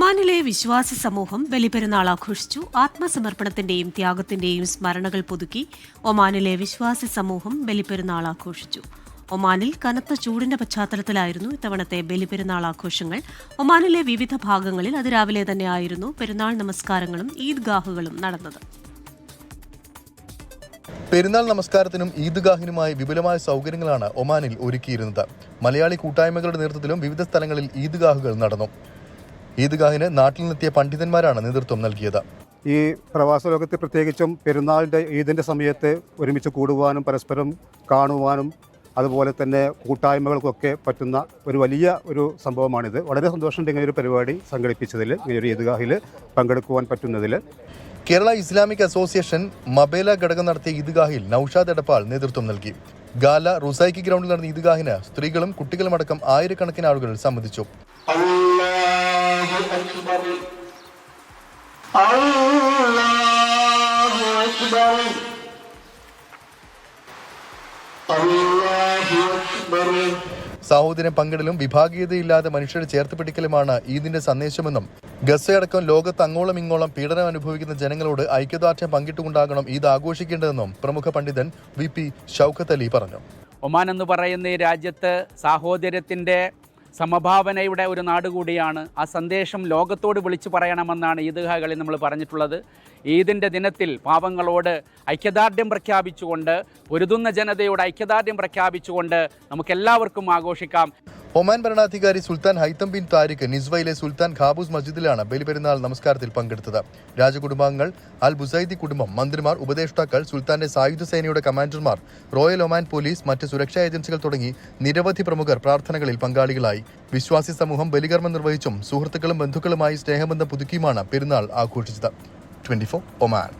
ഒമാനിലെ വിശ്വാസി സമൂഹം ബലിപെരുന്നാൾ ആഘോഷിച്ചു. ആത്മസമർപ്പണത്തിന്റെയും ത്യാഗത്തിന്റെയും സ്മരണകൾ പുതുക്കി ഒമാനിലെ വിശ്വാസി സമൂഹം ബലിപെരുന്നാൾ ആഘോഷിച്ചു. ഒമാനിൽ കനത്ത ചൂടിന്റെ പശ്ചാത്തലത്തിലായിരുന്നു ഇത്തവണത്തെ ബലിപെരുന്നാൾ ആഘോഷങ്ങൾ. ഒമാനിലെ വിവിധ ഭാഗങ്ങളിൽ അതിരാവിലെ തന്നെയായിരുന്നു പെരുന്നാൾ നമസ്കാരങ്ങളും ഈദ്ഗാഹുകളും നടന്നത്. പെരുന്നാൾ നമസ്കാരത്തിനും ഈദ്ഗാഹിനുമായി വിപുലമായ സൗകര്യങ്ങളാണ് ഒമാനിൽ ഒരുക്കിയിരുന്നത്. മലയാളി കൂട്ടായ്മകളുടെ നേതൃത്വത്തിലും വിവിധ സ്ഥലങ്ങളിൽ ഈദ്ഗാഹുകൾ നടന്നു. ഈദ്ഗാഹിന് നാട്ടിൽ നിന്നെത്തിയ പണ്ഡിതന്മാരാണ് നേതൃത്വം നൽകിയത്. ഈ പ്രവാസ ലോകത്ത് പ്രത്യേകിച്ചും പെരുന്നാളിൻ്റെ ഈദിൻ്റെ സമയത്ത് ഒരുമിച്ച് കൂടുവാനും പരസ്പരം കാണുവാനും അതുപോലെ തന്നെ കൂട്ടായ്മകൾക്കൊക്കെ പറ്റുന്ന ഒരു വലിയ ഒരു സംഭവമാണിത്. വളരെ സന്തോഷമുണ്ട് ഇങ്ങനെയൊരു പരിപാടി സംഘടിപ്പിച്ചതിൽ, ഇങ്ങനെയൊരു ഈദ്ഗാഹിൽ പങ്കെടുക്കുവാൻ പറ്റുന്നതിൽ. കേരള ഇസ്ലാമിക് അസോസിയേഷൻ മബേല ഘടകം നടത്തിയ ഈദ്ഗാഹിൽ നൌഷാദ് എടപ്പാൾ നേതൃത്വം നൽകി. ഗാല റുസൈക്കി ഗ്രൗണ്ടിൽ നടന്ന ഈദ്ഗാഹിന് സ്ത്രീകളും കുട്ടികളുമടക്കം ആയിരക്കണക്കിന് ആളുകൾ സംബന്ധിച്ചു. സാഹോദര്യം പങ്കിടലും വിഭാഗീയതയില്ലാതെ മനുഷ്യരെ ചേർത്ത് പിടിക്കലുമാണ് ഈദിന്റെ സന്ദേശമെന്നും ഗസയടക്കം ലോകത്ത് അങ്ങോളം ഇങ്ങോളം പീഡനം അനുഭവിക്കുന്ന ജനങ്ങളോട് ഐക്യദാർഢ്യം പങ്കിട്ടുകൊണ്ടാകണം ഈദ് ആഘോഷിക്കേണ്ടതെന്നും പ്രമുഖ പണ്ഡിതൻ VP ഷൗക്കത്ത് അലി പറഞ്ഞു. ഒമാൻ എന്ന് പറയുന്ന ഈ രാജ്യത്ത് സാഹോദര്യത്തിൻ്റെ സമഭാവനയുടെ ഒരു നാട് കൂടിയാണ്. ആ സന്ദേശം ലോകത്തോട് വിളിച്ചു പറയണമെന്നാണ് ഈദ്ഗാഹകളിൽ നമ്മൾ പറഞ്ഞിട്ടുള്ളത്. ഈദിൻ്റെ ദിനത്തിൽ പാവങ്ങളോട് ഐക്യദാർഢ്യം പ്രഖ്യാപിച്ചുകൊണ്ട്, പൊരുതുന്ന ജനതയോട് ഐക്യദാർഢ്യം പ്രഖ്യാപിച്ചുകൊണ്ട് നമുക്കെല്ലാവർക്കും ആഘോഷിക്കാം. ഒമാൻ ഭരണാധികാരി സുൽത്താൻ ഹൈത്തം ബിൻ താരിഖ് നിസ്വയിലെ സുൽത്താൻ ഖാബൂസ് മസ്ജിദിലാണ് ബലിപെരുന്നാൾ നമസ്കാരത്തിൽ പങ്കെടുത്തത്. രാജകുടുംബാംഗങ്ങൾ, അൽ ബുസൈദി കുടുംബം, മന്ത്രിമാർ, ഉപദേഷ്ടാക്കൾ, സുൽത്താന്റെ സായുധ സേനയുടെ കമാൻഡർമാർ, റോയൽ ഒമാൻ പോലീസ്, മറ്റ് സുരക്ഷാ ഏജൻസികൾ തുടങ്ങി നിരവധി പ്രമുഖർ പ്രാർത്ഥനകളിൽ പങ്കാളികളായി. വിശ്വാസി സമൂഹം ബലികർമ്മം നിർവഹിച്ചും സുഹൃത്തുക്കളും ബന്ധുക്കളുമായി സ്നേഹബന്ധം പുതുക്കിയുമാണ് പെരുന്നാൾ ആഘോഷിച്ചത്. 24 ഒമാൻ.